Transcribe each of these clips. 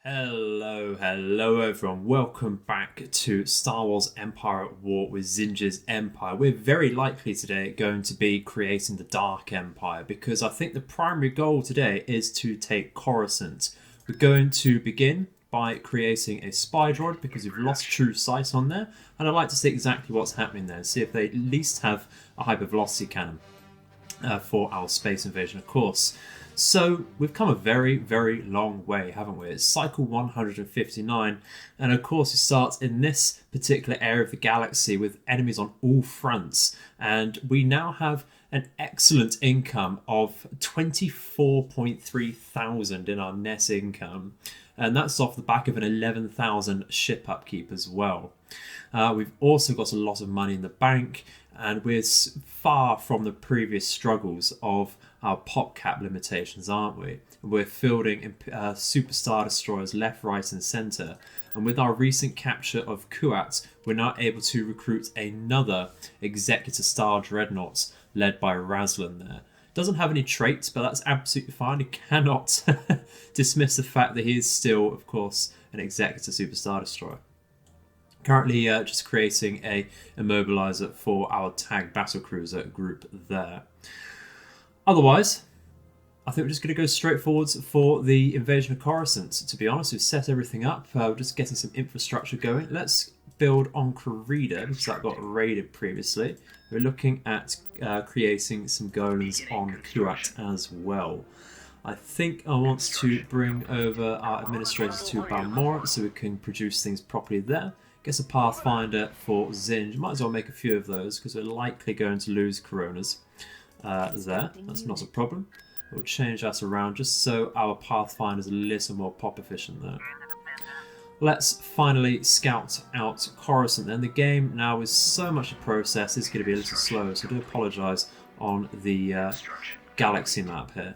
Hello everyone, welcome back to Star Wars Empire at War with Zsinj's Empire. We're very likely today going to be creating the Dark Empire because I think the primary goal today is to take Coruscant. We're going to begin by creating a spy droid because we've lost true sight on there, and I'd like to see exactly what's happening there and see if they at least have a hypervelocity cannon for our space invasion, of course. So we've come a very, very long way, haven't we? It's cycle 159, and of course it starts in this particular area of the galaxy with enemies on all fronts, and we now have an excellent income of 24.3 thousand in our net income, and that's off the back of an 11,000 ship upkeep as well. We've also got a lot of money in the bank, and we're far from the previous struggles of our pop cap limitations, aren't we? We're fielding superstar destroyers left, right and centre, and with our recent capture of Kuat, we're now able to recruit another Executor Star Dreadnought led by Razlan there. Doesn't have any traits, but that's absolutely fine. You cannot dismiss the fact that he is still, of course, an Executor Superstar Destroyer. Currently just creating a immobilizer for our TAG battlecruiser group there. Otherwise, I think we're just going to go straight forwards for the invasion of Coruscant. To be honest, we've set everything up. We're just getting some infrastructure going. Let's build on Corrida because that got raided previously. We're looking at creating some golems on Kuat as well. I think I want to bring over our administrators to Balmora so we can produce things properly there. Guess a Pathfinder for Zsinj. Might as well make a few of those because we're likely going to lose Coronas. There, that's not a problem. We'll change that around just so our Pathfinder is a little more pop efficient there. Let's finally scout out Coruscant then. The game now is so much a process, it's going to be a little slow, so I do apologise on the galaxy map here.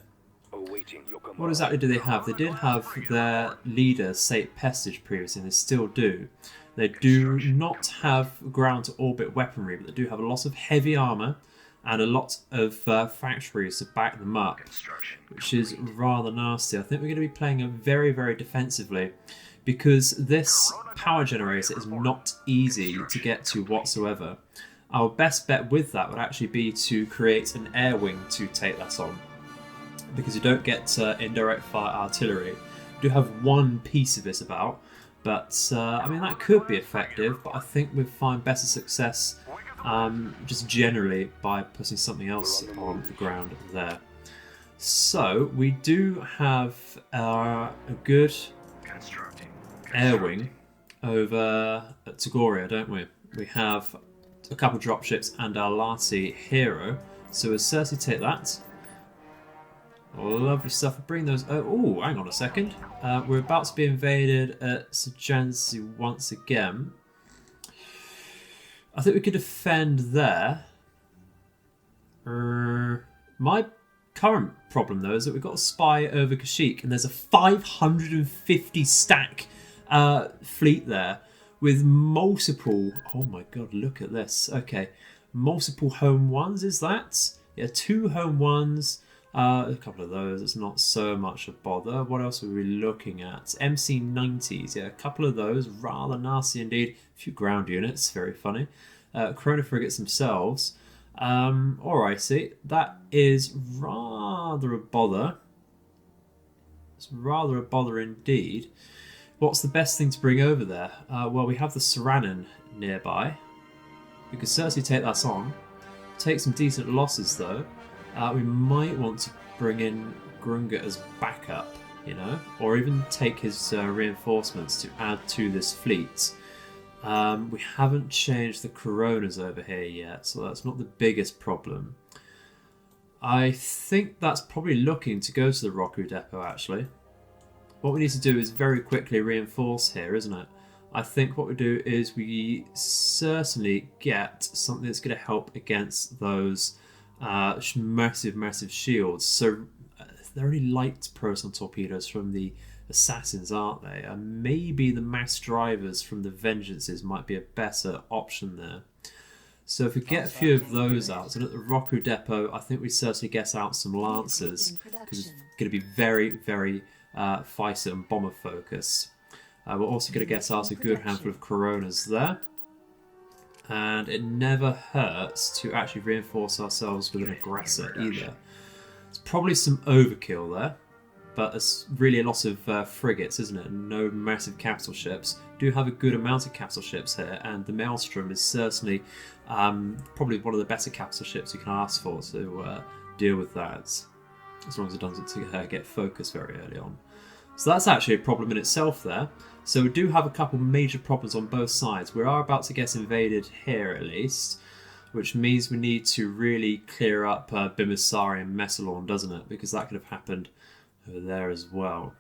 What exactly do they have? They did have their leader, Sate Pestage, previously, and they still do. They do not have ground-to-orbit weaponry, but they do have a lot of heavy armour and a lot of factories to back them up, which is rather nasty. I think we're going to be playing it very, very defensively because this power generator is not easy to get to whatsoever. Our best bet with that would actually be to create an air wing to take that on, because you don't get indirect fire artillery. We do have one piece of this about, but I mean that could be effective, but I think we'd find better success just generally by putting something else on the ground there. So we do have a good air wing over at Tagoria, don't we? We have a couple dropships and our Lati hero, so we'll certainly take that. Lovely stuff. We'll bring those. Oh, hang on a second. We're about to be invaded at Zsinj once again. I think we could defend there. My current problem though is that we've got a spy over Kashyyyk and there's a 550 stack fleet there with multiple. Oh my god, look at this. Okay, multiple home ones. Is that? Yeah, 2 home ones. A couple of those. It's not so much a bother. What else are we looking at? MC90s. Yeah, a couple of those. Rather nasty indeed. A few ground units. Very funny. Chrono frigates themselves. Alrighty. That is rather a bother. It's rather a bother indeed. What's the best thing to bring over there? Well, we have the Saranin nearby. We could certainly take that on. Take some decent losses though. We might want to bring in Grunga as backup, you know, or even take his reinforcements to add to this fleet. We haven't changed the Coronas over here yet, so that's not the biggest problem. I think that's probably looking to go to the Roku depot, actually. What we need to do is very quickly reinforce here, isn't it? I think what we do is we certainly get something that's going to help against those massive shields. So they're only light proton torpedoes from the assassins, aren't they? And maybe the mass drivers from the vengeances might be a better option there. So if we get a few of those out, and at the Roku depot I think we certainly get out some lancers, because it's going to be very fighter and bomber focus. We're also going to get us a good handful of Coronas there. And it never hurts to actually reinforce ourselves with an aggressor either. It's probably some overkill there, but it's really a lot of frigates, isn't it? And no massive capital ships. Do have a good amount of capital ships here, and the Maelstrom is certainly probably one of the better capital ships you can ask for to deal with that, as long as it doesn't get focused very early on. So that's actually a problem in itself there. So we do have a couple major problems on both sides. We are about to get invaded here at least, which means we need to really clear up Bimisari and Messalorn, doesn't it? Because that could have happened over there as well.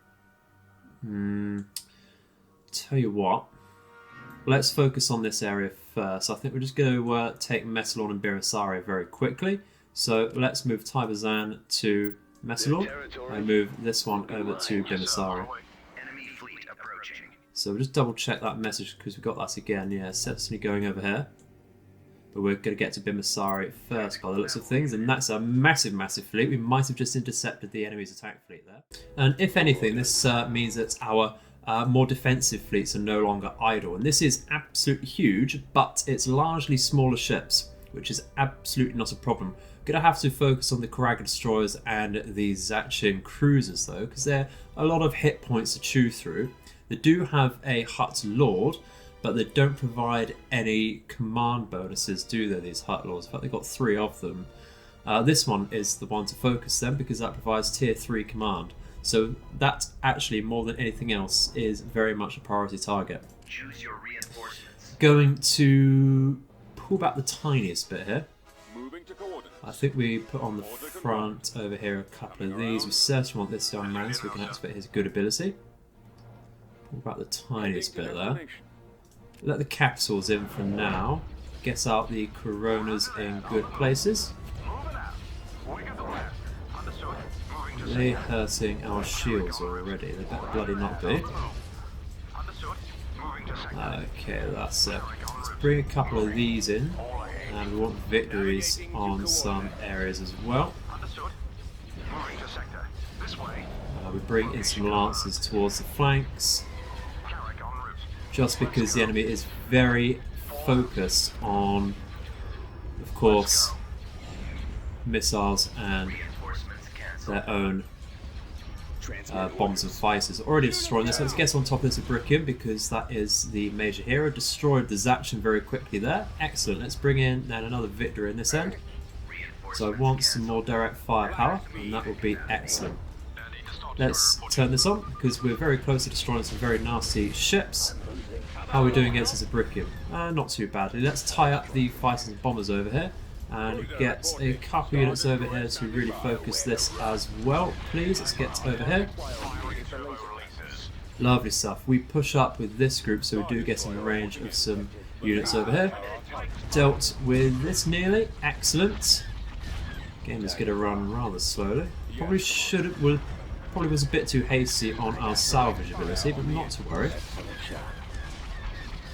Tell you what, let's focus on this area first. I think we're just going to take Messalorn and Bimisari very quickly. So let's move Tibazan to Messalorn and move this one over to Bimisari. So we'll just double check that message because we've got that again. Yeah, certainly going over here. But we're going to get to Bimisari first by the looks of things, and that's a massive, massive fleet. We might have just intercepted the enemy's attack fleet there. And if anything, this means that our more defensive fleets are no longer idle. And this is absolutely huge, but it's largely smaller ships, which is absolutely not a problem. We're going to have to focus on the Karaga destroyers and the Zachin cruisers though, because they're a lot of hit points to chew through. They do have a Hutt Lord, but they don't provide any command bonuses, do they, these Hutt Lords? In fact, they've got 3 of them. This one is the one to focus then, because that provides tier 3 command. So that actually, more than anything else, is very much a priority target. Choose your reinforcements. Going to pull back the tiniest bit here. I think we put on the front over here a couple of these. We certainly want this young man so we can activate his good ability. Pull back the tiniest bit there. Let the capitals in for now. Get out the Coronas in good places. They're hurting our shields already. They better bloody not be. Okay, that's it. Let's bring a couple of these in. And we want victories on some areas as well. We bring in some lancers towards the flanks. Just because the enemy is very focused on, of course, missiles and their own bombs and fighters. Already destroying this. Let's get on top of this Abricium because that is the major hero. Destroyed the Zachin very quickly there. Excellent. Let's bring in then another victory in this end. So I want some more direct firepower, and that will be excellent. Let's turn this on because we're very close to destroying some very nasty ships. How are we doing against this Abricium? Not too badly. Let's tie up the fighters and bombers over here and get a couple units over here to really focus this as well, please. Let's get over here. Lovely stuff. We push up with this group so we do get in the range of some units over here. Dealt with this nearly. Excellent. Game is going to run rather slowly. Probably was a bit too hasty on our salvage ability, but not to worry.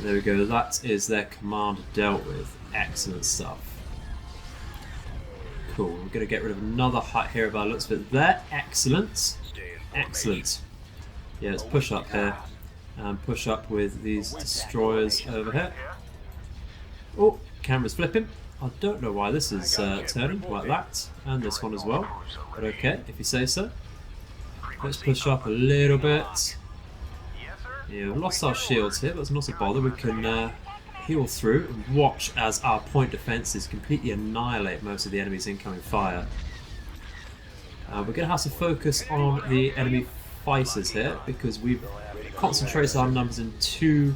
There we go. That is their command dealt with. Excellent stuff. Cool, we're going to get rid of another hut here by the looks of it there. Excellent. Excellent. Yeah, let's push up here and push up with these destroyers over here. Oh, camera's flipping. I don't know why this is turning like that, and this one as well. But okay, if you say so. Let's push up a little bit. Yeah, we've lost our shields here, but it's not a bother. We can heal through and watch as our point defences completely annihilate most of the enemy's incoming fire. We're going to have to focus on the enemy fighters here because we've concentrated our numbers in too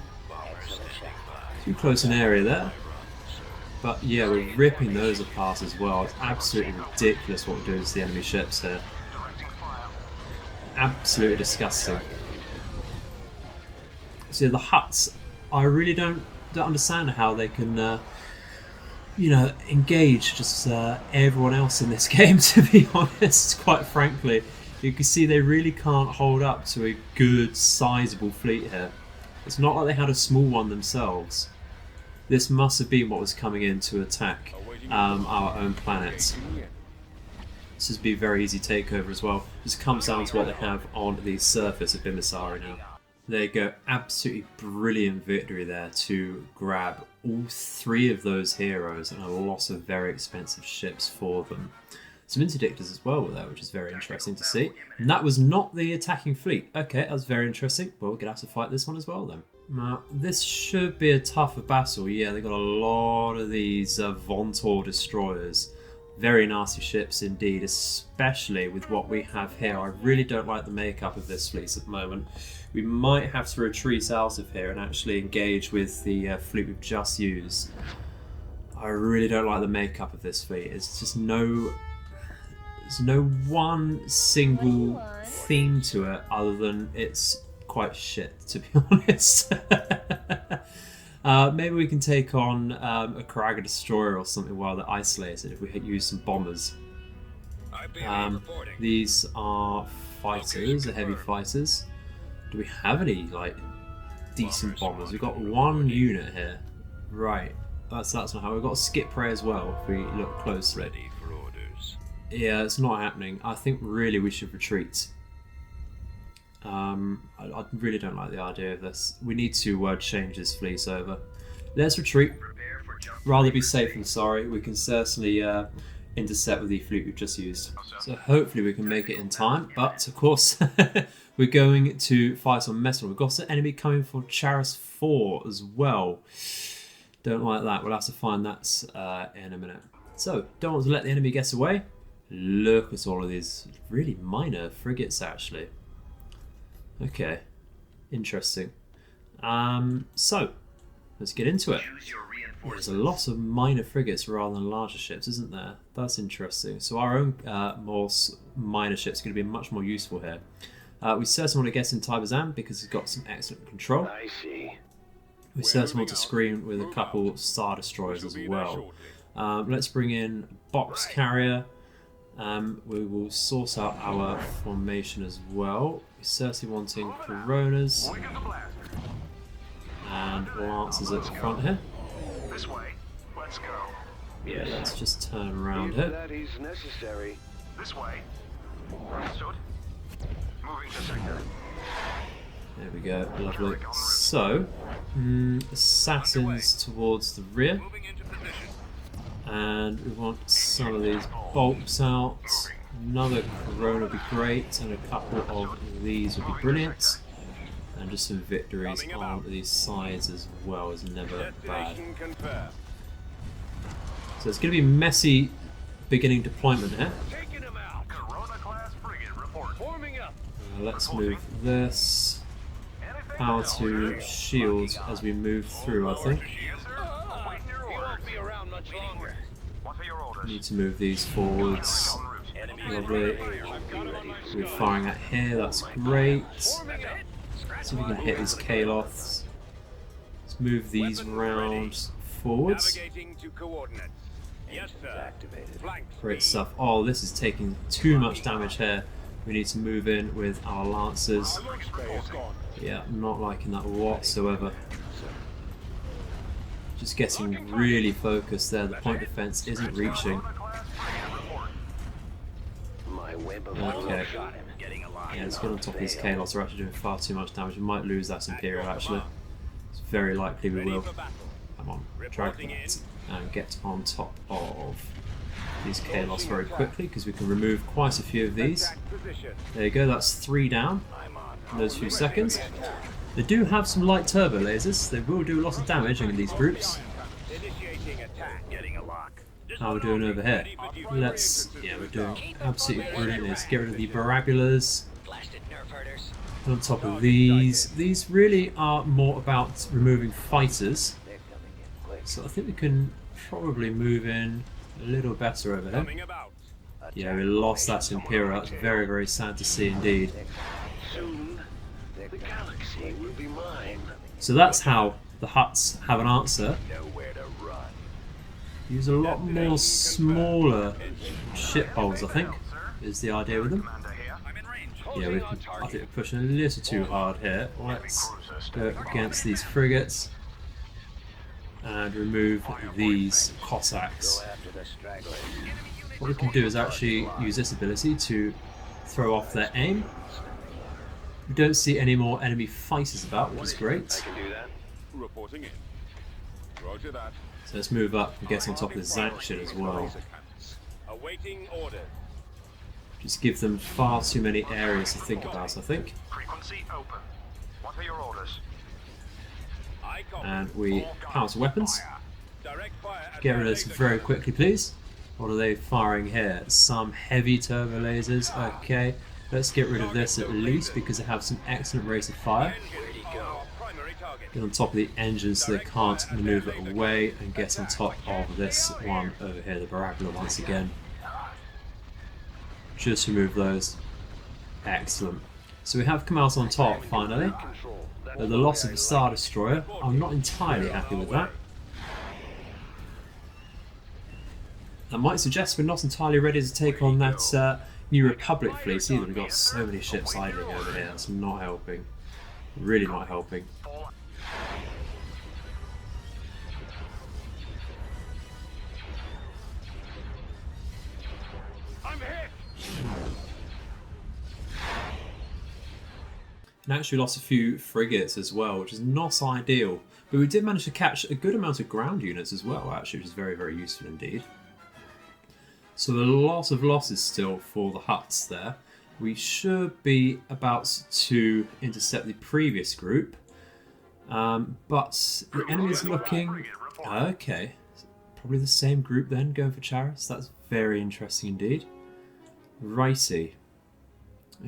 close an area there. But yeah, we're ripping those apart as well. It's absolutely ridiculous what we're doing to the enemy ships here. Absolutely disgusting. So yeah, the huts, I really don't understand how they can, you know, engage just everyone else in this game, to be honest, quite frankly. You can see they really can't hold up to a good, sizable fleet here. It's not like they had a small one themselves. This must have been what was coming in to attack our own planet. This would be a very easy takeover as well. Just comes down to what they have on the surface of Bimasari now. There you go, absolutely brilliant victory there to grab all 3 of those heroes and a lot of very expensive ships for them. Some interdictors as well were there, which is very interesting to see. And that was not the attacking fleet. Okay, that's very interesting. Well, we're going to have to fight this one as well then. Now, this should be a tougher battle. Yeah, they got a lot of these Vontor destroyers. Very nasty ships indeed, especially with what we have here. I really don't like the makeup of this fleet at the moment. We might have to retreat out of here and actually engage with the fleet we've just used. I really don't like the makeup of this fleet. It's just there's no one single theme to it other than it's quite shit, to be honest. Maybe we can take on a Karaga destroyer or something while they're isolated if we use some bombers. These are fighters, heavy fighters. Do we have any like decent bombers? We've got 1 unit here. Right, that's not how we've got a skip ray as well if we look closely. Yeah, it's not happening. I think really we should retreat. I really don't like the idea of this. We need to change this fleet over. Let's retreat. Rather be safe than sorry. We can certainly intercept with the fleet we've just used. So hopefully we can make it in time. But of course, we're going to fight on Metal. We've got an enemy coming for Charis 4 as well. Don't like that. We'll have to find that in a minute. So, don't want to let the enemy get away. Look at all of these really minor frigates actually. Okay, interesting. So, let's get into it. There's a lot of minor frigates rather than larger ships, isn't there? That's interesting. So our own more minor ships are going to be much more useful here. We certainly want to get in Tybazan because he's got some excellent control. I see. We certainly want to screen with a couple Star Destroyers as well. Let's bring in Box Carrier. We will sort out our formation as well. We're certainly wanting Coronas and Lancers at the front here. This way. Let's go. Yeah, let's just turn around here. That is necessary. This way. Understood. Moving to sector. There we go, lovely. So, assassins towards the rear. And we want some of these bolts out. Another Corona would be great, and a couple of these would be brilliant. And just some victories on these sides as well is never bad. So it's going to be messy beginning deployment here. Let's move this. Power to shields as we move through, I think. Need to move these forwards. Lovely. We're firing at here, that's great. See if we can hit these Kaloths. Let's move these round forwards. Great stuff. Oh, this is taking too much damage here. We need to move in with our Lancers. Yeah, not liking that whatsoever. Just getting really focused there. The point defense isn't reaching. Okay. Yeah, let's get on top of these Kaloths. We're actually doing far too much damage. We might lose that Imperial actually. It's very likely we will. Come on, drag that and get on top of these Kaloths very quickly because we can remove quite a few of these. There you go, that's 3 down in those few seconds. They do have some light turbo lasers. They will do a lot of damage in these groups. How are we doing over here? Yeah, we're doing absolutely brilliantly. Let's get rid of the Barabulas. On top of these really are more about removing fighters. So I think we can probably move in a little better over here. Yeah, we lost that Imperial. That's very, very sad to see indeed. The galaxy will be mine. So that's how the Hutts have an answer. Use a lot more smaller ship hulls, I think, is the idea with them. Yeah, I think we're pushing a little too hard here. Let's go against these frigates and remove these Cossacks. what we can do is actually use this ability to throw off their aim. We don't see any more enemy fighters about, which is great. I can do that. Reporting in. Roger that. So let's move up and get on top of the Zsinj as well. Awaiting orders. Just give them far too many areas to think about, I think. Frequency open. What are your orders? I copy. And we power to weapons. Direct fire at Get rid of their this laser very cannon. quickly, please. What are they firing here? Some heavy turbo lasers. Okay, let's get rid of this at least because they have some excellent rate of fire. Engine our primary target. Get on top of the engine so they can't maneuver away, and get on top of this one over here, the Baragula once again. Just remove those. Excellent. So we have come out on top finally. Control. The loss of the Star Destroyer, I'm not entirely happy with that. I might suggest we're not entirely ready to take on that New Republic fleet either. We've got so many ships idling over here, that's not helping. Really not helping. I'm hit! And actually lost a few frigates as well, which is not ideal. But we did manage to catch a good amount of ground units as well, actually, which is very, very useful indeed. So a lot of losses still for the Hutts there. We should be about to intercept the previous group. But the enemy's looking... Okay. Probably the same group then, going for Charis. That's very interesting indeed. Righty.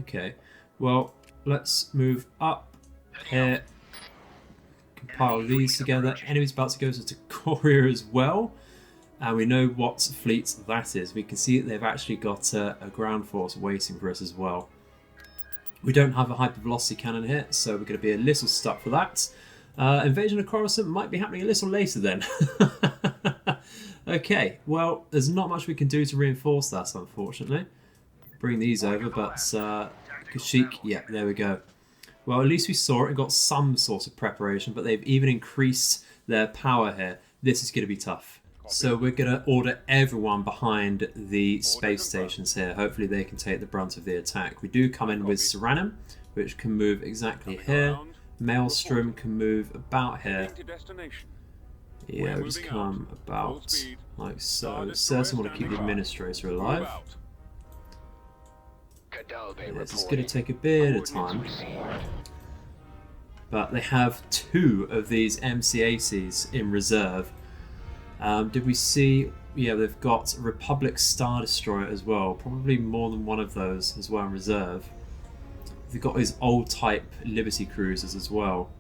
Okay. Well, let's move up here. Compile these together. Enemy's about to go to Korea as well. And we know what fleet that is. We can see that they've actually got a ground force waiting for us as well. We don't have a hypervelocity cannon here, so we're going to be a little stuck for that. Invasion of Coruscant might be happening a little later then. Okay, well, there's not much we can do to reinforce that, unfortunately. Bring these over, but Kashyyyk, yeah, there we go. Well, at least we saw it and got some sort of preparation, but they've even increased their power here. This is going to be tough. So we're going to order everyone behind the space stations here. Hopefully they can take the brunt of the attack. We do come in with Serranim, which can move exactly here. Maelstrom can move about here. To destination. Yeah, we just come about like so. Certainly want to keep the Administrator alive. Move out. Cadalbe This is reporting. going to take a bit of time. But they have 2 of these MC-80s in reserve. Did we see... Yeah, they've got Republic Star Destroyer as well. Probably more than one of those as well in reserve. They've got these old type Liberty cruisers as well.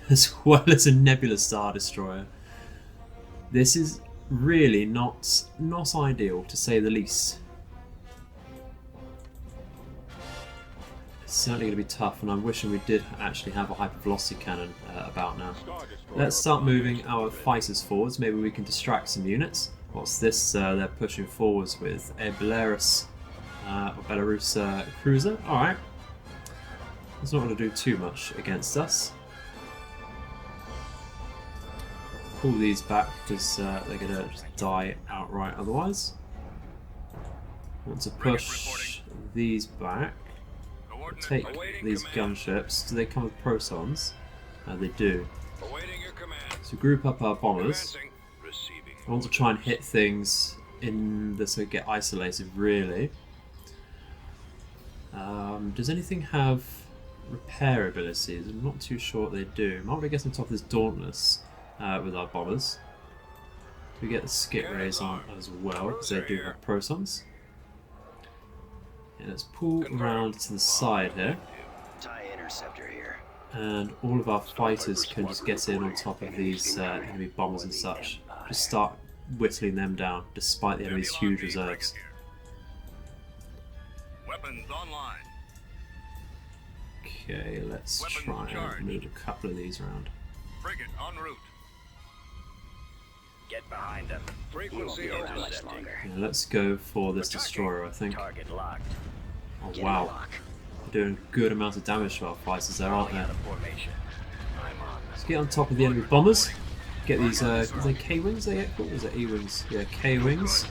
As well as a Nebula Star Destroyer. This is really not ideal, to say the least. It's certainly going to be tough, and I'm wishing we did actually have a hypervelocity cannon about now. Let's start moving our fighters forwards. Maybe we can distract some units. What's this they're pushing forwards with? A Belarus cruiser. Alright. It's not going to do too much against us. Pull these back because they're going to just die outright otherwise. Want to push these back. Take these gunships. Do they come with protons? They do. Awaiting your command. So group up our bombers. Advancing. Receiving. I want to try and hit things in this so get isolated really. Does anything have repair abilities? I'm not too sure what they do. Might we get on top of this Dauntless with our bombers? Do we get the skit rays on as well because they do have protons? Yeah, let's pull around to the side here. TIE interceptor here. And all of our fighters can just get in on top of these enemy bombers and such. Just start whittling them down, despite the enemy's huge reserves. Weapons online. Okay, let's try and move a couple of these around. Frigate en route. Get behind them. You won't Frequency be around much intercepting. longer. Yeah, let's go for this destroyer, I think. Target locked. Oh Get wow, lock. they're doing a good amount of damage to our fighters there, aren't Falling they? out of formation. I'm on. Let's get on top of the enemy bombers. Get these, is they K-Wings they get called? Or is it E-Wings? Yeah, K-Wings.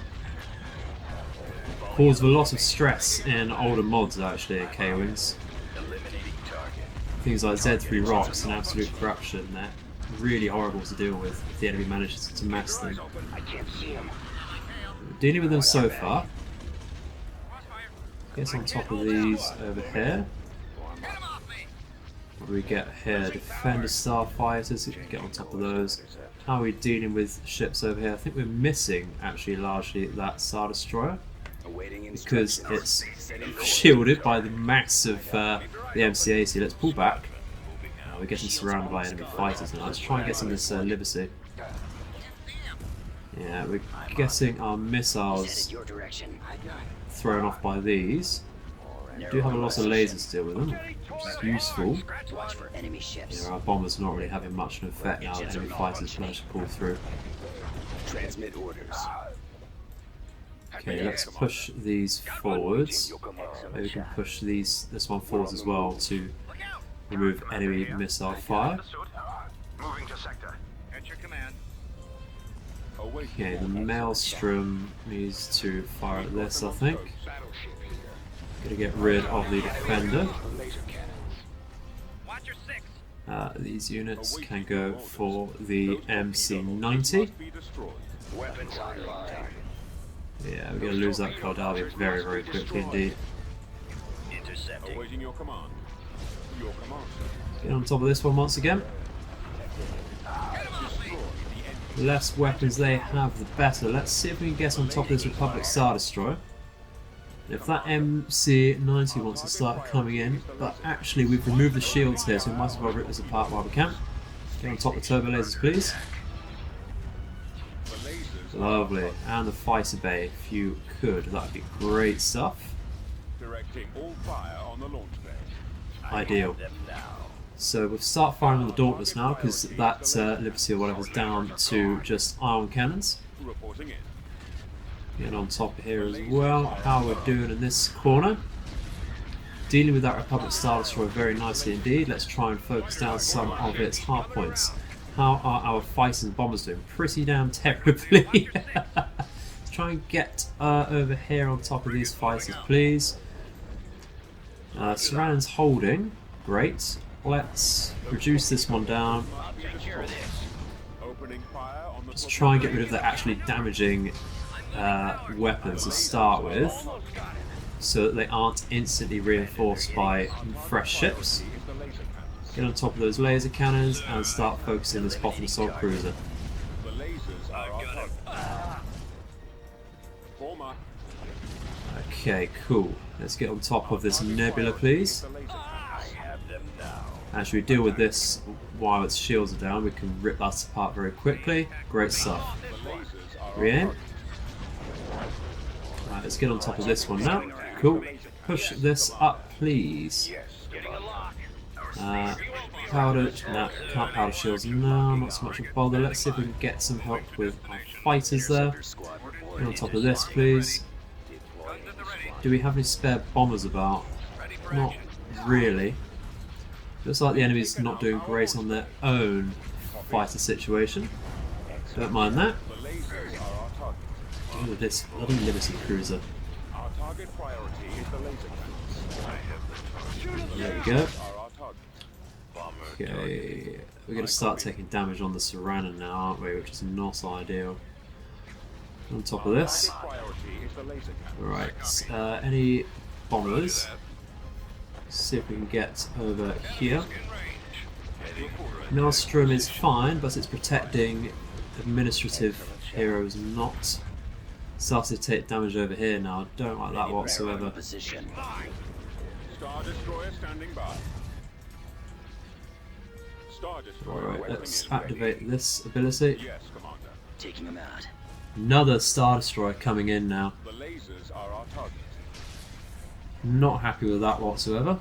caused a lot of stress in older mods actually at K-Wings. Eliminating target. Things like Z3 rocks and absolute corruption, they're really horrible to deal with if the enemy manages to mess them. I can't see him. Dealing with them so far. Gets on top of these over here. What do we get here? Defender starfighters, get on top of those. How are we dealing with ships over here? I think we're missing actually largely that Star Destroyer Awaiting because instructions. it's shielded by the mass of the MCAC. Let's pull back. We're getting surrounded by enemy fighters now. Let's try and get some of this Liberty. Yeah, we're getting our missiles Your direction. thrown off by these. We do have a lot of lasers to deal with them, which is useful. Watch for enemy ships. Yeah, our bombers not really having much of an effect now that enemy fighters managed to pull through. Transmit orders. Okay, let's push these forwards. Maybe we can push this one forwards as well to remove enemy missile fire. Understood. Moving to sector. At your command. Okay, the Maelstrom needs to fire at this, I think. Gonna get rid of the Defender. Watch your six. These units can go for the MC-90. Weapons online. Yeah, we're gonna lose that Caldavia very, very quickly indeed. Intercepting. Awaiting your command. Your command, sir. Get on top of this one once again. The less weapons they have, the better. Let's see if we can get on top of this Republic Star Destroyer. If that MC-90 wants to start coming in, but actually we've removed the shields here, so we might as well rip this apart while we can. Get on top of the turbo lasers, please. Lovely. And the fighter bay, if you could. That would be great stuff. Directing all fire on the launch bay. Ideal. So we'll start firing on the Dauntless now, because that Liberty or whatever is down to just ion cannons. Reporting in. Get on top here as well. How we're doing in this corner. Dealing with that Republic Star Destroyer very nicely indeed. Let's try and focus down some of its hard points. How are our fighters and bombers doing? Pretty damn terribly. Let's try and get over here on top of these fighters, please. Saran's holding. Great. Let's reduce this one down. Opening fire on the Let's try and get rid of the actually damaging weapons to start with, so that they aren't instantly reinforced by fresh ships. Get on top of those laser cannons and start focusing this bottom assault cruiser. The lasers are our target. Former. Okay, cool. Let's get on top of this nebula, please. The laser I have them now. As we deal with this while its shields are down, we can rip that apart very quickly. Great stuff. Re-aim. Right, let's get on top of this one now. Cool. Push this up, please. Powder. No, can't powder shields. No, not so much of a bother. Let's see if we can get some help with our fighters there. Get on top of this, please. Do we have any spare bombers about? Not really. Looks like the enemy's not doing great on their own fighter situation. Don't mind that. The lasers are our target. Oh, this bloody Liberty cruiser. Our target priority is the laser cannons. There we go. Are our target. Okay, we're going to start taking damage on the Serana now, aren't we? Which is not ideal. On top of this, Priority is the laser cannons. right? Any bombers? See if we can get over here. Maelstrom is fine, but it's protecting administrative heroes not. Started to take damage over here now. Don't like that whatsoever. Position. Star Destroyer standing by. Star Destroyer Alright, weapon let's is ready. activate this ability. Yes, Commander. Taking them out. Another Star Destroyer coming in now. The lasers are our target. Not happy with that whatsoever.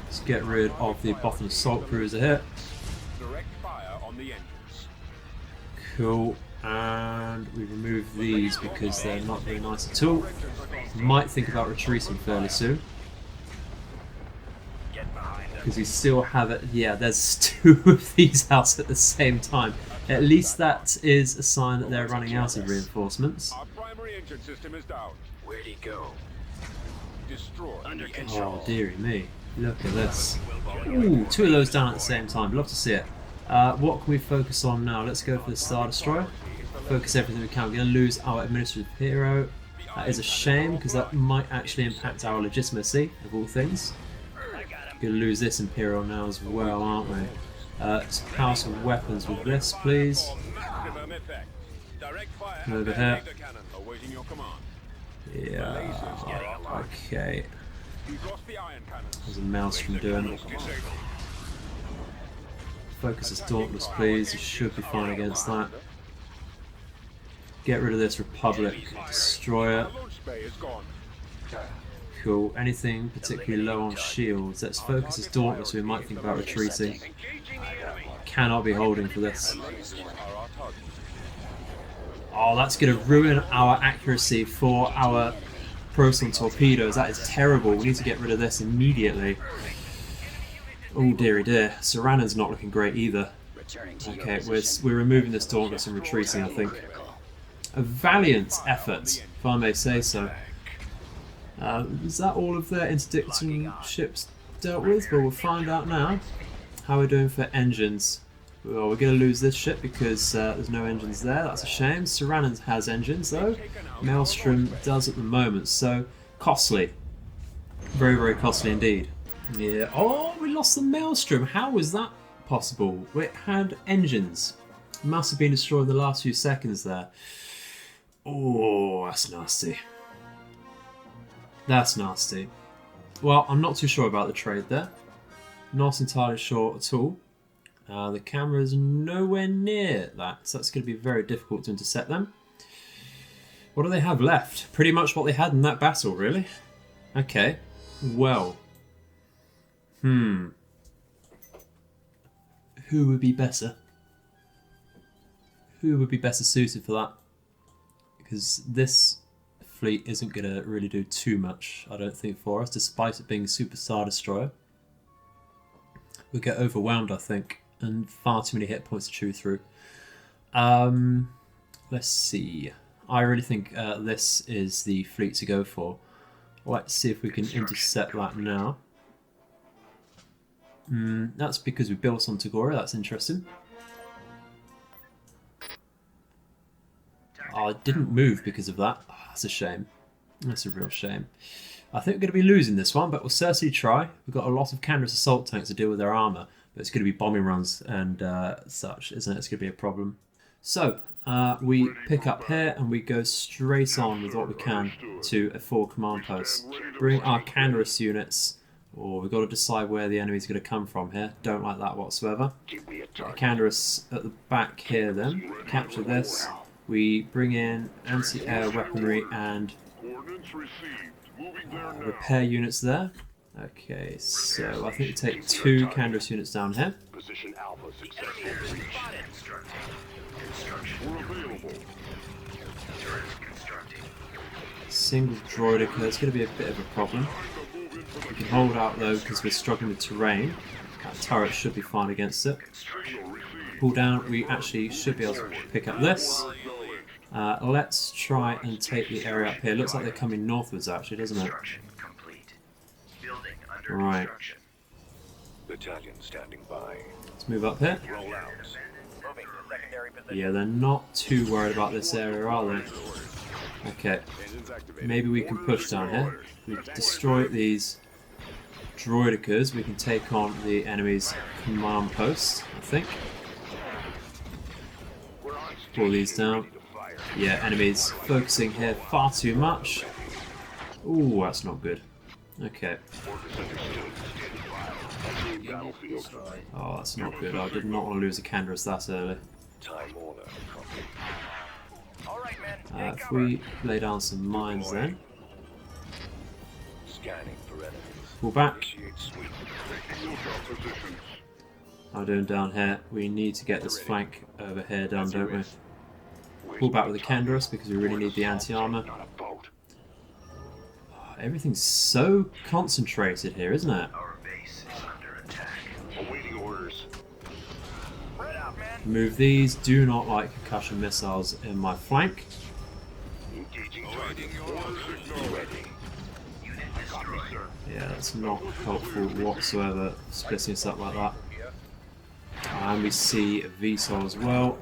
Let's get rid of the bottom assault cruiser here. Direct fire on the engines. Cool. And we remove these because they're not very nice at all. Might think about retreating fairly soon. Because we still have it. Yeah, there's two of these out at the same time. At least that is a sign that they're running out of reinforcements. Our primary engine Rocket system is down. Where'd he go? Destroy. Under Oh, control. dearie me. Look at this. Ooh, two of those down at the same time. Love to see it. What can we focus on now? Let's go for the Star Destroyer. Focus everything we can. We're going to lose our administrative hero. That is a shame, because that might actually impact our legitimacy, of all things. Going to lose this Imperial now as well, aren't we? Let's power some weapons with this, please. Maximum effect. Direct fire. Over here. Laser cannon awaiting your command. Yeah. Okay. We've lost the iron cannons. There's a Maelstrom doing. Focus this Dauntless, please. You should be fine against that. Get rid of this Republic Destroyer. Launch bay is gone. Cool. Anything particularly low on shields? Let's focus this Dauntless. We might think about retreating. Cannot be holding for this. Are our target. Oh, that's going to ruin our accuracy for our proton torpedoes. That is terrible. We need to get rid of this immediately. Oh dearie dear. Sarannon's not looking great either. Returning to your Okay, position. we're removing this Dauntless and retreating, I think. Critical. A valiant effort, if I may say so. Is that all of their interdicting ships dealt with? Well, we'll find out now. How we're doing for engines. Well, we're going to lose this ship because there's no engines there. That's a shame. Sarannon's has engines though. Maelstrom does at the moment. So, costly. Very, very costly indeed. Yeah. Oh, we lost the Maelstrom. How was that possible? It had engines. Must have been destroyed in the last few seconds there. Oh, that's nasty. That's nasty. Well, I'm not too sure about the trade there. Not entirely sure at all. The camera is nowhere near that, so that's going to be very difficult to intercept them. What do they have left? Pretty much what they had in that battle, really. Okay. Well. Who would be better? Who would be better suited for that? Because this fleet isn't going to really do too much, I don't think, for us, despite it being a Super Star Destroyer. We'll get overwhelmed, I think, and far too many hit points to chew through. Let's see. I really think this is the fleet to go for. Let's see if we can intercept that now. That's because we built on Tagora, that's interesting. Oh, it didn't move because of that. Oh, that's a shame. That's a real shame. I think we're going to be losing this one, but we'll certainly try. We've got a lot of Candace assault tanks to deal with their armour, but it's going to be bombing runs and such, isn't it? It's going to be a problem. So, we pick up here and we go straight on with what we can to a 4 command post. Bring our Candace units. Oh, we've got to decide where the enemy's going to come from here. Don't like that whatsoever. Candace at the back here then. Capture this. We bring in anti-air weaponry and repair units there. Okay, so I think we take 2 Candace units down here. Position Alpha successful. We're available. Single droidica, it's going to be a bit of a problem. We can hold out though because we're struggling with terrain. That turret should be fine against it. Pull down, we actually should be able to pick up this. Let's try and take the area up here. Looks like they're coming northwards actually, doesn't it? Right. Battalion standing by. Let's move up here. Roll out. Yeah, they're not too worried about this area, are they? Okay. Engines activated. Maybe we can push down here. We destroy these droidicas. We can take on the enemy's command post, I think. Pull these down. Yeah, enemies focusing here far too much. Ooh, that's not good. Okay. Oh, that's not good. I did not want to lose a Candace that early. Time order. If we lay down some mines then. Scanning for enemies. Pull back. Initiate sweep. How are we doing down here? We need to get this flank over here done, don't we? Pull back with the Candace because we really need the anti-armor. Not a boat. Everything's so concentrated here, isn't it? Our base is under attack. Awaiting orders. Move these. Do not like concussion missiles in my flank. Engaging Taking Awaiting target. your orders. Ready. Copy, sir. Yeah, that's not helpful whatsoever, splitting us up like that. And we see a VSOL as well.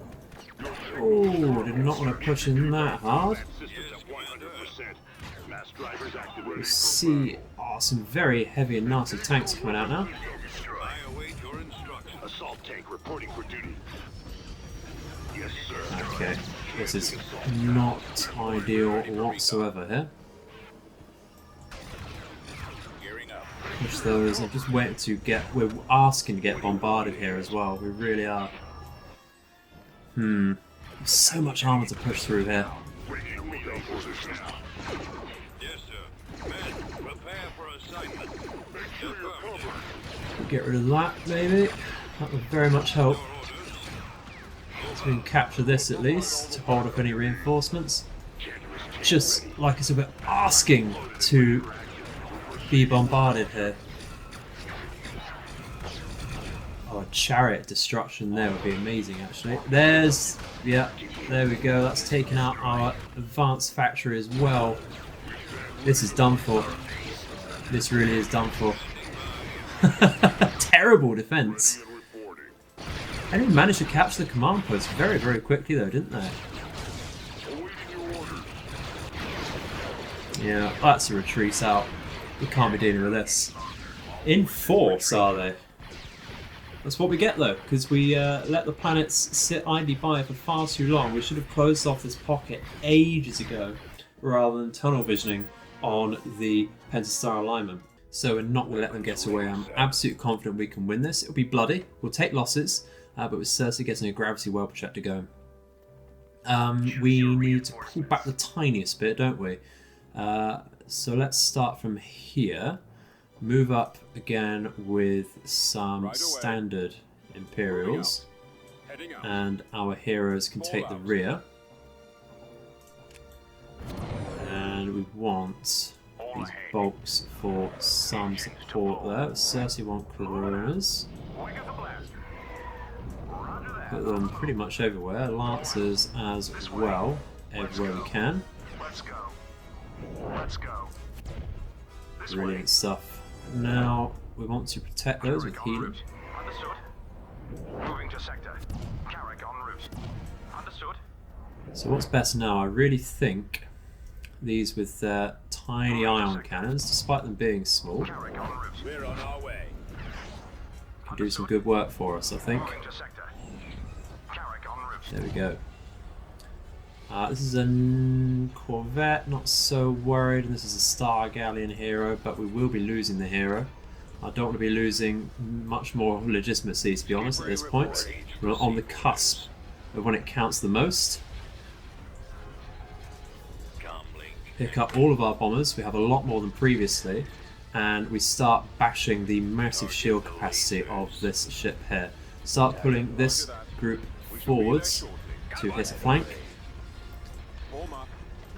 Oh, did not want to push in that hard. Systems at 100%. Mass drivers activated. We see some very heavy and nasty tanks coming out now. I await your instructions. Assault tank reporting for duty. Yes, sir. Okay, this is not ideal whatsoever here. Gearing up. Push those. I'm just waiting to get. We're asking to get bombarded here as well. We really are. So much armor to push through here. Ready to relay orders now. Yes, sir. Men, prepare for assignment. Affirmative. Get rid of that, maybe. That would very much help. So we can capture this at least to hold up any reinforcements. Just like I said, we're asking to be bombarded here. Oh, a chariot destruction there would be amazing actually. There's, yeah, there we go. That's taken out our advanced factory as well. This is done for. This really is done for. Terrible defense. And we managed to capture the command post very, very quickly though, didn't they? Yeah, that's a retreat out. We can't be dealing with this. In force, are they? That's what we get though, because we let the planets sit idly by for far too long. We should have closed off this pocket ages ago, rather than tunnel visioning on the pentastar alignment. So we're not going to let them get away. I'm absolutely confident we can win this. It'll be bloody. We'll take losses, but we're certainly getting a gravity well projector going. We need to pull back the tiniest bit, don't we? So let's start from here. Move up again with some standard Imperials. Heading out. And our heroes can take the rear. And we want these bulks for some support there. Cersei want Coronas. Put them pretty much everywhere. Lancers as well, everywhere we can. Let's go. Let's go. This way. Brilliant stuff. Now we want to protect those with Carrick en healing. route. Understood. Moving to sector. Carrick en route. Understood. So what's best now? I really think these with their tiny ion cannons, despite them being small, Carrick en route. We're on our way. can do some good work for us, I think. Moving to sector. Carrick en route. There we go. This is a Corvette, not so worried, and this is a Star Galleon hero, but we will be losing the hero. I don't want to be losing much more legitimacy, to be honest, at this point. We're on the cusp of when it counts the most. Pick up all of our bombers, we have a lot more than previously, and we start bashing the massive shield capacity of this ship here. Start pulling this group forwards to hit a flank.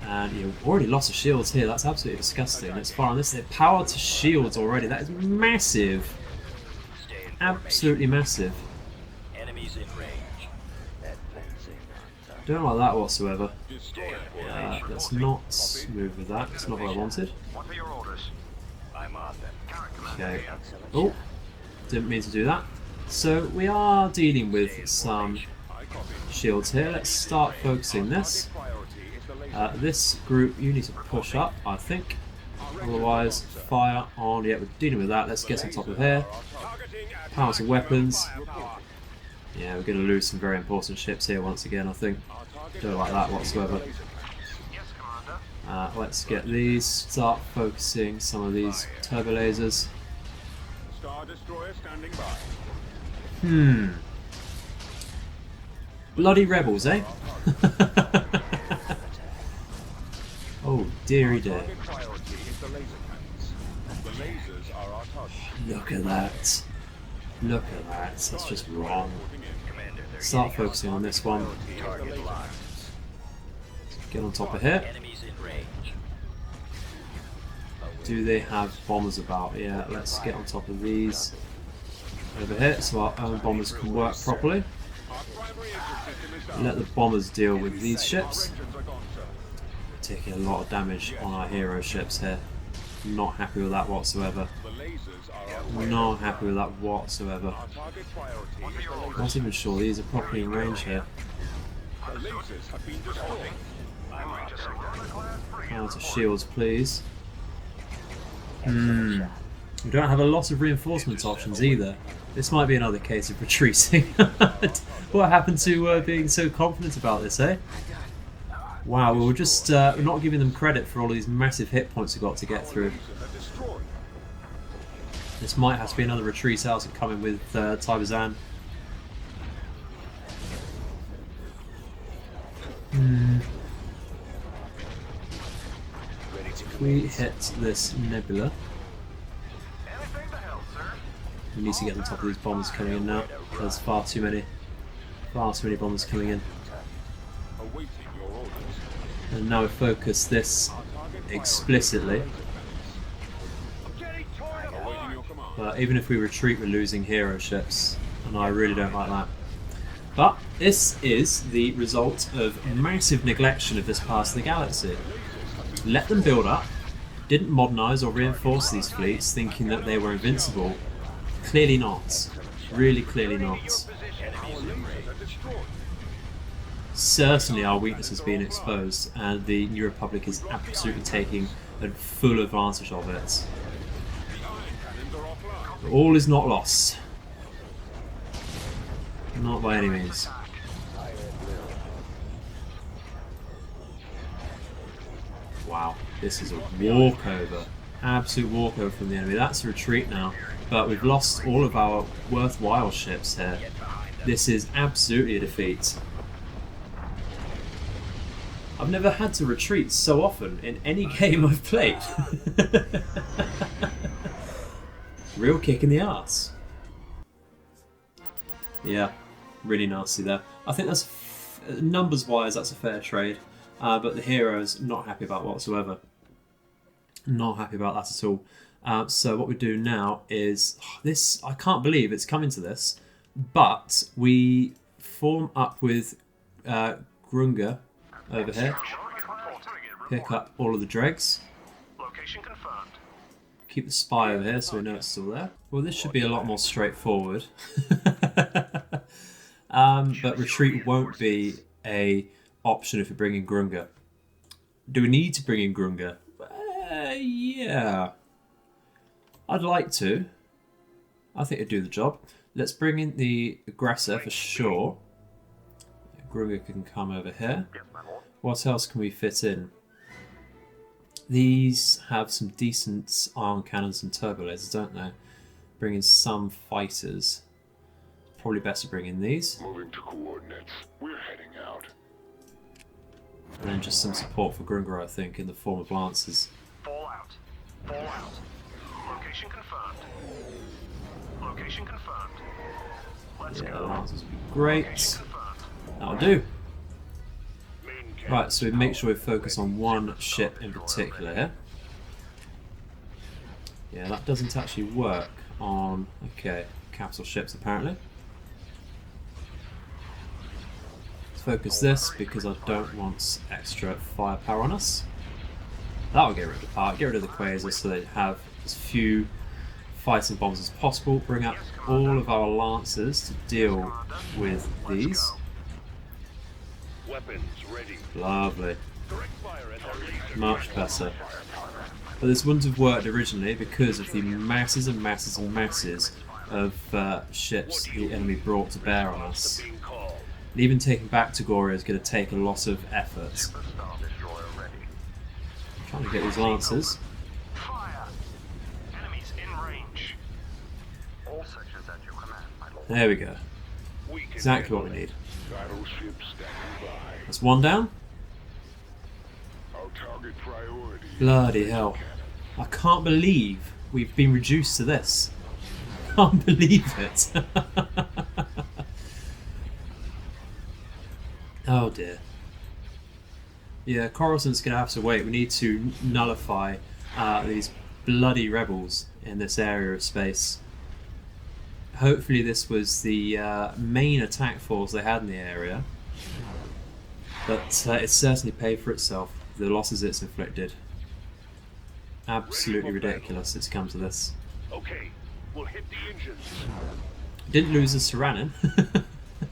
And you've already lost the shields here, that's absolutely disgusting. Let's fire on this. They're powered to shields already, that is massive. Absolutely massive. Enemies in range. That fencing. Don't like that whatsoever. Let's not move with that, it's not what I wanted. What are your orders? I'm on them. Carrick commander. Okay. Oh, didn't mean to do that. So we are dealing with some shields here. Let's start focusing this. This group, you need to push up, I think. Otherwise, fire on. Yeah, we're dealing with that. Let's get on top of here. Power some weapons. Yeah, we're going to lose some very important ships here once again, I think. Don't like that whatsoever. Yes, commander. Let's get these. Start focusing some of these turbo lasers. Star destroyer standing by. Bloody rebels, eh? Oh, dearie dear. Target priority is the laser cannons. The lasers are our target. Look at that. Look at that. That's just wrong. Start focusing on this one. Target locked. Get on top of here. Enemies in range. Do they have bombers about? Yeah, let's get on top of these over here so our own bombers can work properly. Our primary engine system is down. Let the bombers deal with these ships. Our engines are gone, sir. Taking a lot of damage on our hero ships here. Not happy with that whatsoever. The lasers are Not happy with that whatsoever. our target priority is the lasers. Not even sure these are properly in range here. The lasers have been destroyed. Moving to sector. Counter shields, please. We don't have a lot of reinforcement options either. This might be another case of retreating. What happened to being so confident about this, eh? Wow, we were just not giving them credit for all these massive hit points we've got to get through. Lasers are destroyed. This might have to be another retreat out and coming with Tybazan. We hit this nebula. Anything to help, sir. We need to get on top of these bombers coming in now. There's far too many bombers coming in. Awaiting your orders. And now we focus this explicitly. Getting torn Awaiting apart. your command. But even if we retreat, we're losing hero ships, and I really don't like that. But this is the result of massive neglection of this part of the galaxy. Let them build up, didn't modernise or reinforce these fleets thinking that they were invincible. Clearly not. Really clearly not. Lasers are destroyed. Certainly our weakness has been exposed, and the New Republic is absolutely taking a full advantage of it. Cannons are offline. All is not lost. Not by any means. Wow, this is a walkover. Absolute walkover from the enemy. That's a retreat now, but we've lost all of our worthwhile ships here. This is absolutely a defeat. I've never had to retreat so often in any game I've played. Real kick in the arse. Yeah, really nasty there. I think that's, numbers-wise, that's a fair trade. But the hero's not happy about whatsoever. Not happy about that at all. So what we do now is this. I can't believe it's coming to this, but we form up with Grunga over here. Pick up all of the dregs. Location confirmed. Keep the spy over here so we know it's still there. Well, this should be a lot more straightforward. But retreat won't be a option if we bring in Grunga. Do we need to bring in Grunga? Yeah. I'd like to. I think it'd do the job. Let's bring in the aggressor for sure. Grunga can come over here. What else can we fit in? These have some decent ion cannons and turbo lasers, don't they? Bring in some fighters. Probably best to bring in these. Moving to coordinates. We're heading out. And then just some support for Grunga, I think, in the form of lancers. Fall out. Fall out. Location confirmed. Location confirmed. Let's Yeah, go. lancers would be great. Confirmed. That'll do. Right, so we make sure we focus on one ship in particular here. Yeah, that doesn't actually work on, okay, capital ships apparently. Let's focus this because I don't want extra firepower on us. That'll get rid of the power, get rid of the quasars so they have as few fighting bombs as possible. Bring up all of our lancers to deal with these. Weapons ready. Lovely. Direct fire at our laser. Much better. But this wouldn't have worked originally because of the masses and masses and masses of ships the enemy brought to bear on us. Being called. And even taking back Tagoria is going to take a lot of effort. Star Destroyer ready. Trying to get these lancers. Fire! Enemies in range. All sections at your command, my lord. There we go. We can Exactly what we need. Battleship standing by. That's one down. Our target priority. Bloody hell. I can't believe we've been reduced to this. Can't believe it. Oh dear. Yeah, Coruscant's going to have to wait. We need to nullify these bloody rebels in this area of space. Hopefully this was the main attack force they had in the area. But it certainly paid for itself. the losses it's inflicted. Absolutely ridiculous it's come to this. Okay, we'll hit the engines. Didn't lose the Saranin.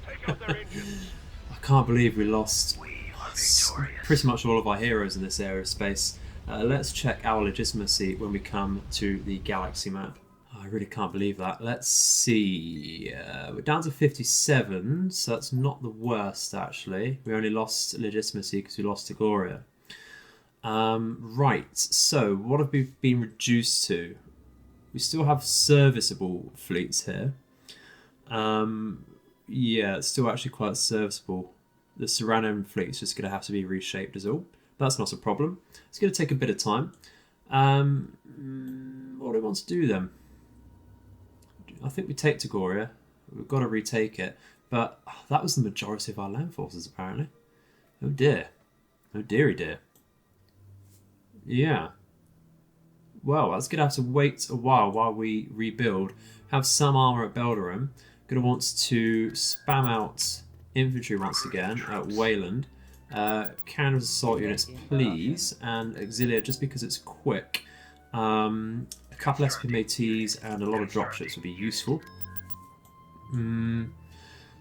Take out their engines. I can't believe we lost We are victorious. pretty much all of our heroes in this area of space. Let's check our legitimacy when we come to the galaxy map. I really can't believe that. Let's see. We're down to 57, so that's not the worst actually. We only lost legitimacy because we lost to Gloria. Right, so what have we been reduced to? We still have serviceable fleets here. Yeah, it's still actually quite serviceable. The Serrano fleet is just going to have to be reshaped as all. That's not a problem. It's going to take a bit of time. What do we want to do then? I think we take Tagoria. We've got to retake it. But that was the majority of our land forces, apparently. Oh dear. Oh dearie dear. Yeah. Well, that's going to have to wait a while we rebuild. Have some armour at Belderum. Going to want to spam out infantry once again at Wayland. Counter assault units, please. And auxiliary, just because it's quick. A couple SPMATs and a lot of dropships would be useful.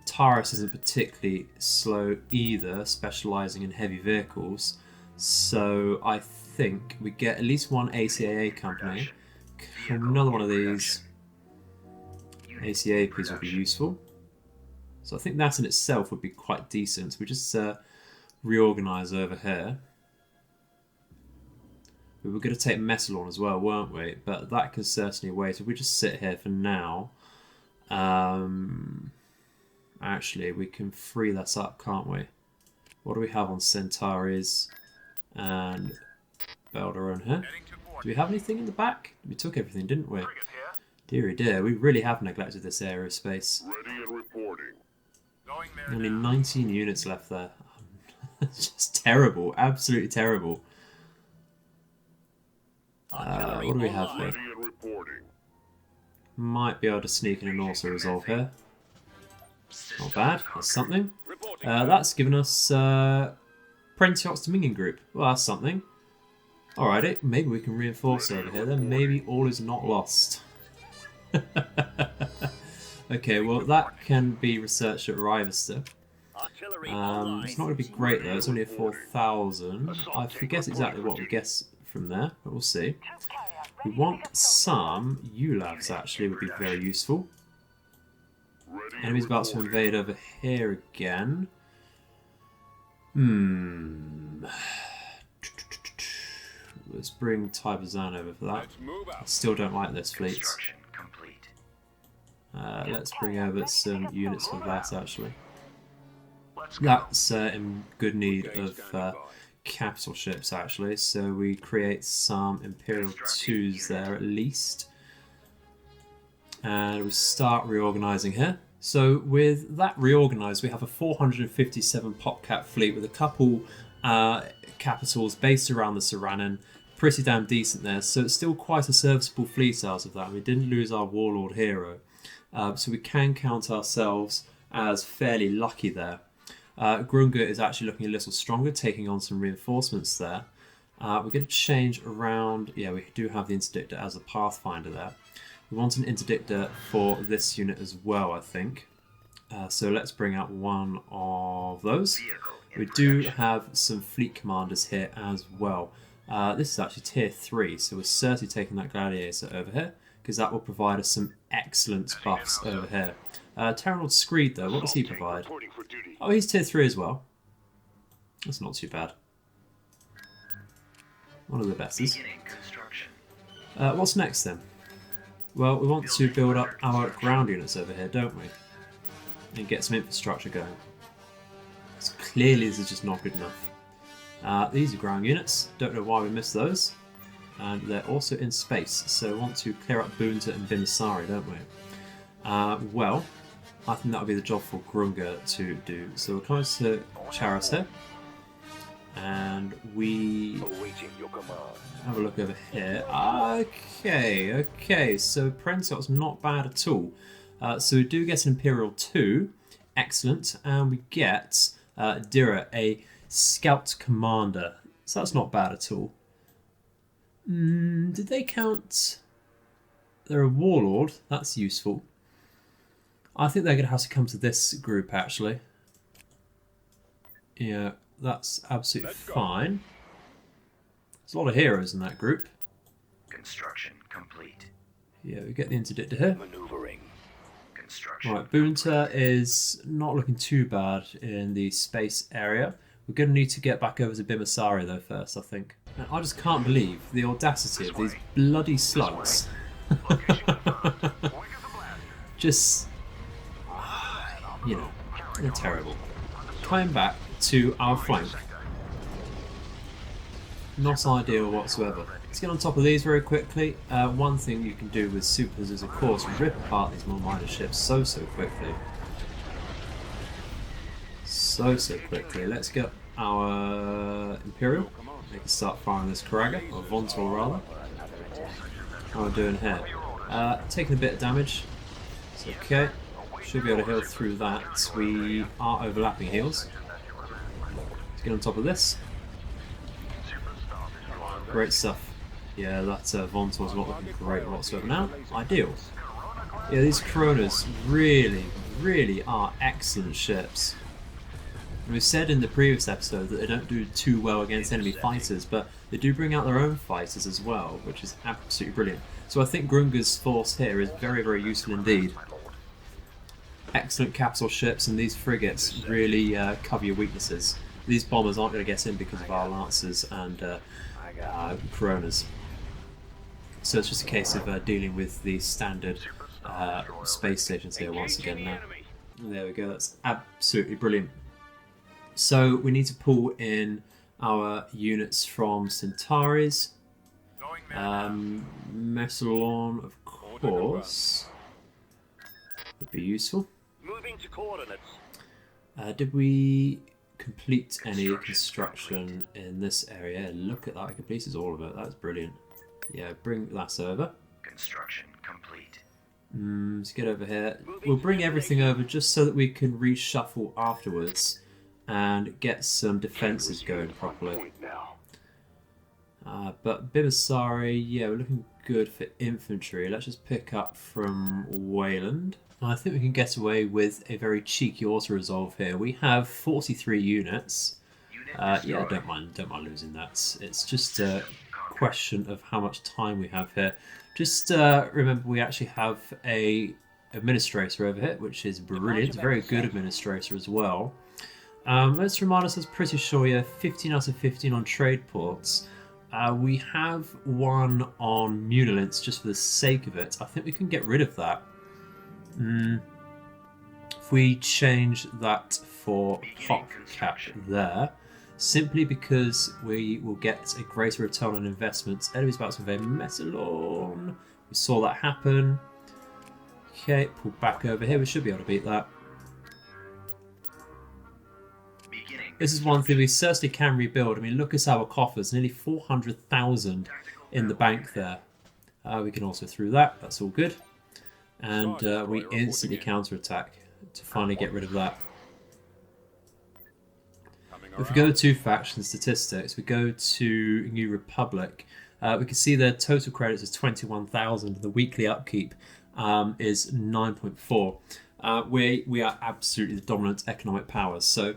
Taurus isn't particularly slow either, specialising in heavy vehicles. So I think we get at least one ACAA company. Another one of these ACAPs would be useful. So I think that in itself would be quite decent. We just reorganise over here. We were going to take Messalon as well, weren't we? But that can certainly wait. If we just sit here for now, actually we can free this up, can't we? What do we have on Centauri's and Belderon here? Do we have anything in the back? We took everything, didn't we? Deary dear, we really have neglected this area of space. Ready and reporting. Going there Only now. 19 units left there. It's just terrible, absolutely terrible. What do we have here? Ready and reporting. Might be able to sneak in and also resolve here. Not bad, that's something. That's given us Prentiox Dominion Group. Well, that's something. Alrighty, maybe we can reinforce over here then. Maybe all is not lost. Okay, well that can be researched at Rivester. Artillery It's not going to be great though, it's only a 4,000. I forget exactly what we guess from there, but we'll see. We want some ULAVs actually, would be very useful. Ready and Enemies about to reporting. invade over here again. Let's bring Taibazan over for that. Let's move I out. still don't like this fleet. Construction complete. Let's bring over some units for that actually. That's in good need of capital ships actually, so we create some Imperial 2s there at least. And we start reorganising here. So with that reorganised, we have a 457 PopCap fleet with a couple capitals based around the Serranin. Pretty damn decent there, so it's still quite a serviceable fleet out of that. We didn't lose our Warlord hero, so we can count ourselves as fairly lucky there. Grunga is actually looking a little stronger, taking on some reinforcements there. We're going to change around. Yeah, we do have the interdictor as a pathfinder there. We want an interdictor for this unit as well, I think. So let's bring out one of those. We do have some fleet commanders here as well. This is actually tier 3, so we're certainly taking that gladiator over here, because that will provide us some excellent buffs over here. Terranord Screed though, what does he provide? Reporting for duty. Oh, he's tier 3 as well. That's not too bad. One of the bestest. Beginning construction. What's next then? Well, we want to build up our ground units over here, don't we? And get some infrastructure going. So clearly this is just not good enough. These are ground units. Don't know why we missed those. And they're also in space, so we want to clear up Boonta and Binisari, don't we? Well, I think that would be the job for Grunga to do. So we're close to Charis here. And we Awaiting your command. have a look over here. Okay, so Prentiot's not bad at all. So we do get an Imperial 2, excellent, and we get Dira, a Scout Commander. So that's not bad at all. Did they count... They're a warlord. That's useful. I think they're going to have to come to this group, actually. Yeah, that's absolutely fine. There's a lot of heroes in that group. Construction complete. Yeah, we get the interdictor here. Maneuvering. Construction. Right, Boonta is not looking too bad in the space area. We're going to need to get back over to Bimasari though first, I think. And I just can't believe the audacity of these bloody slugs. Just, you know, they're terrible. Coming back to our flank. Not ideal whatsoever. Let's get on top of these very quickly. One thing you can do with supers is, of course, rip apart these more minor ships so quickly. So quickly. Let's get our Imperial. They can start firing this Karaga, or Vontor rather. How are we doing here? Taking a bit of damage. It's okay. Should be able to heal through that. We are overlapping heals. Let's get on top of this. Great stuff. Yeah, that Vontor's not looking great whatsoever now. Ideal. Yeah, these Coronas really are excellent ships. And we've said in the previous episode that they don't do too well against enemy fighters, but they do bring out their own fighters as well, which is absolutely brilliant. So I think Grunga's force here is very useful indeed. Excellent capital ships, and these frigates really cover your weaknesses. These bombers aren't going to get in because of our Lancers and Coronas. So it's just a case of dealing with the standard space stations here once again now. There we go, that's absolutely brilliant. So we need to pull in our units from Centauri's. Messalon, of course, would be useful. Moving to coordinates. Did we complete any construction in this area? Look at that, I completed all of it. That's brilliant. Yeah, bring that over. Construction complete. Let's get over here. We'll bring everything over just so that we can reshuffle afterwards and get some defences going properly. But Bimasari, yeah, we're looking good for infantry. Let's just pick up from Wayland. I think we can get away with a very cheeky auto-resolve here. We have 43 units. Yeah, don't mind losing that. It's just a question of how much time we have here. Just remember we actually have a administrator over here, which is brilliant. Very good administrator as well. Let's remind ourselves, pretty sure, yeah, 15 out of 15 on trade ports. We have one on Munilints just for the sake of it. I think we can get rid of that. If we change that for pop cap there, simply because we will get a greater return on investment. Enemies about to invade Messalon. We saw that happen. Okay, pull back over here. We should be able to beat that. This is one thing we certainly can rebuild. I mean, look at our coffers, nearly 400,000 in the bank there. We can also through that, that's all good. And we instantly counterattack to finally get rid of that. If we go to faction statistics, we go to New Republic, we can see their total credits is 21,000, the weekly upkeep is 9.4. We are absolutely the dominant economic powers, so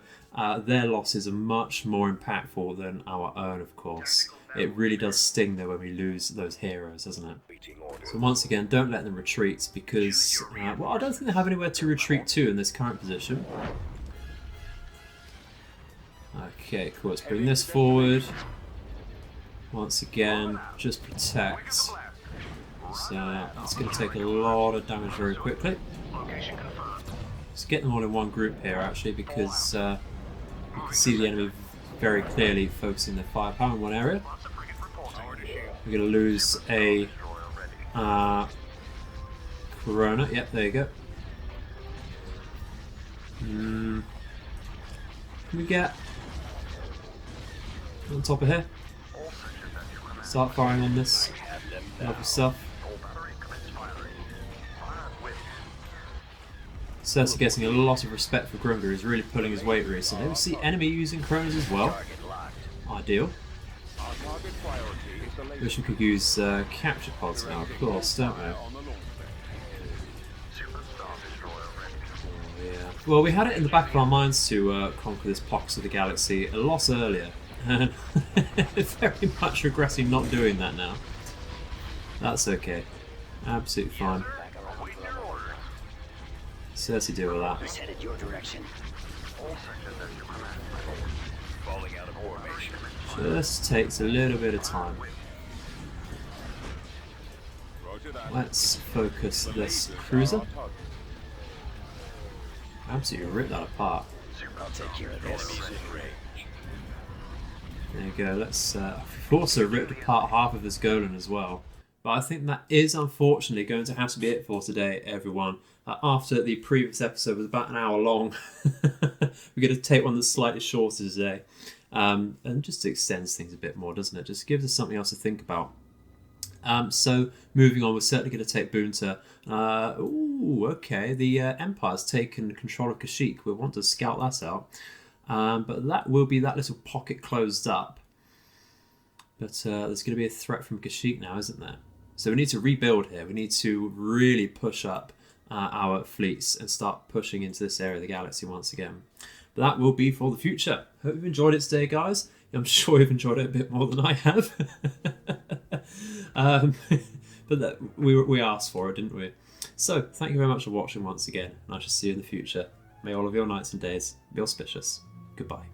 their losses are much more impactful than our own, of course. It really does sting though when we lose those heroes, doesn't it? So once again, don't let them retreat because, well, I don't think they have anywhere to retreat to in this current position. Okay, cool, let's bring this forward. Once again, just protect. So it's going to take a lot of damage very quickly. Let's get them all in one group here actually, because you can see the enemy very clearly focusing their firepower in one area. We're going to lose a Corona. Yep, there you go. Can we get on top of here? Start firing on this. Lovely stuff. Cersei getting a lot of respect for Grunga. He's really pulling his weight recently. We see enemy using Coronas as well. Ideal. Target priority is the laser Wish we could use capture pods now, of course, don't we? on the launch bay. Superstar Destroyer ready. Yeah. Well, we had it in the back of our minds to conquer this pocket of the galaxy a lot earlier, and very much regretting not doing that now. That's okay. Absolutely fine. Await your orders. Cersei deal with that. Who's headed your direction? All sections at your command. Falling out of formation. Just takes a little bit of time. Roger that. Let's focus this cruiser. Our target. Absolutely rip that apart. I'll take care of this. Enemies in range. There you go. Let's. We've also ripped apart half of this Golan as well. But I think that is unfortunately going to have to be it for today, everyone. After the previous episode was about an hour long, we're going to take one that's slightly shorter today. And just extends things a bit more, doesn't it? Just gives us something else to think about. So moving on, we're certainly going to take Boonta. Ooh, okay. The Empire's taken control of Kashyyyk. We'll want to scout that out. But that will be that little pocket closed up. But there's going to be a threat from Kashyyyk now, isn't there? So we need to rebuild here. We need to really push up our fleets and start pushing into this area of the galaxy once again. But that will be for the future. Hope you've enjoyed it today, guys. I'm sure you've enjoyed it a bit more than I have. But we asked for it, didn't we? So thank you very much for watching once again. And I shall see you in the future. May all of your nights and days be auspicious. Goodbye.